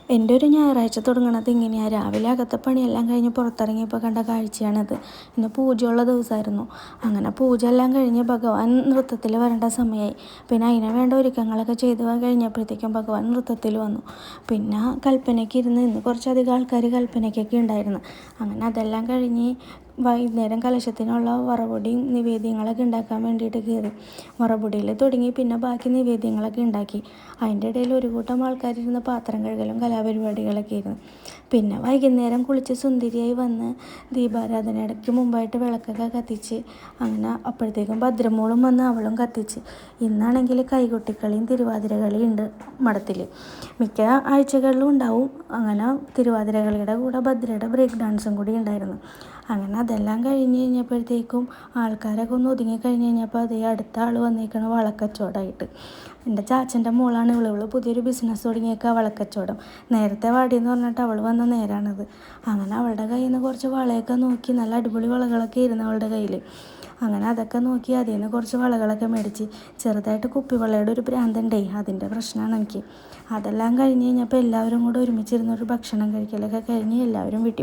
എൻ്റെ ഒരു ഞായറാഴ്ച തുടങ്ങണത് ഇങ്ങനെയാണ്. രാവിലെ അകത്തെ പണിയെല്ലാം കഴിഞ്ഞ് പുറത്തിറങ്ങിയപ്പോൾ കണ്ട കാഴ്ചയാണിത്. ഇന്ന് പൂജയുള്ള ദിവസമായിരുന്നു. അങ്ങനെ പൂജ എല്ലാം കഴിഞ്ഞ് ഭഗവാൻ നൃത്തത്തിൽ വരേണ്ട സമയമായി. പിന്നെ അതിന് വേണ്ട ഒരുക്കങ്ങളൊക്കെ ചെയ്ത് കഴിഞ്ഞപ്പോഴത്തേക്കും ഭഗവാൻ നൃത്തത്തിൽ വന്നു. പിന്നെ കൽപ്പനയ്ക്ക് ഇരുന്ന് ഇന്ന് കുറച്ചധികം ആൾക്കാർ കൽപ്പനയ്ക്കൊക്കെ ഉണ്ടായിരുന്നു. അങ്ങനെ അതെല്ലാം കഴിഞ്ഞ് വൈകുന്നേരം കലശത്തിനുള്ള വറപൊടിയും നിവേദ്യങ്ങളൊക്കെ ഉണ്ടാക്കാൻ വേണ്ടിയിട്ട് കയറി. വറപൊടിയിൽ തുടങ്ങി പിന്നെ ബാക്കി നിവേദ്യങ്ങളൊക്കെ ഉണ്ടാക്കി. അതിൻ്റെ ഇടയിൽ ഒരു കൂട്ടം ആൾക്കാരിരുന്ന് പാത്രം കഴുകലും കലാപരിപാടികളൊക്കെ ആയിരുന്നു. പിന്നെ വൈകുന്നേരം കുളിച്ച് സുന്ദരിയായി വന്ന് ദീപാരാധനയ്ക്ക് മുമ്പായിട്ട് വിളക്കൊക്കെ കത്തിച്ച് അങ്ങനെ അപ്പോഴത്തേക്കും ഭദ്രമോളും വന്ന് അവളും കത്തിച്ച്. ഇന്നാണെങ്കിൽ കൈകൊട്ടിക്കളിയും തിരുവാതിരകളിയും ഉണ്ട് മഠത്തിൽ. മിക്ക ആഴ്ചകളിലും ഉണ്ടാവും. അങ്ങനെ തിരുവാതിരകളിയുടെ കൂടെ ഭദ്രയുടെ ബ്രേക്ക് ഡാൻസും കൂടി ഉണ്ടായിരുന്നു. അങ്ങനെ അതെല്ലാം കഴിഞ്ഞ് കഴിഞ്ഞപ്പോഴത്തേക്കും ആൾക്കാരൊക്കെ ഒന്ന് ഒതുങ്ങിക്കഴിഞ്ഞ് കഴിഞ്ഞപ്പോൾ അതേ അടുത്ത ആൾ വന്നിരിക്കണം വളക്കച്ചവടമായിട്ട്. എൻ്റെ ചാച്ചൻ്റെ മോളാണ് ഇവള് പുതിയൊരു ബിസിനസ് തുടങ്ങിയേക്കുക വളക്കച്ചവടം. നേരത്തെ വാടിയെന്ന് പറഞ്ഞിട്ട് അവൾ വന്ന നേരാണത്. അങ്ങനെ അവളുടെ കയ്യിൽ നിന്ന് കുറച്ച് വളയൊക്കെ നോക്കി, നല്ല അടിപൊളി വളകളൊക്കെ ഇരുന്നു അവളുടെ കയ്യിൽ. അങ്ങനെ അതൊക്കെ നോക്കി അതിൽ നിന്ന് കുറച്ച് വളകളൊക്കെ മേടിച്ച്. ചെറുതായിട്ട് കുപ്പിവളയുടെ ഒരു ഭ്രാന്തുണ്ടേ, അതിൻ്റെ പ്രശ്നമാണ് എനിക്ക്. അതെല്ലാം കഴിഞ്ഞ് കഴിഞ്ഞപ്പോൾ എല്ലാവരും കൂടെ ഒരുമിച്ചിരുന്നൊരു ഭക്ഷണം കഴിക്കലൊക്കെ കഴിഞ്ഞ് എല്ലാവരും വീട്ടിൽ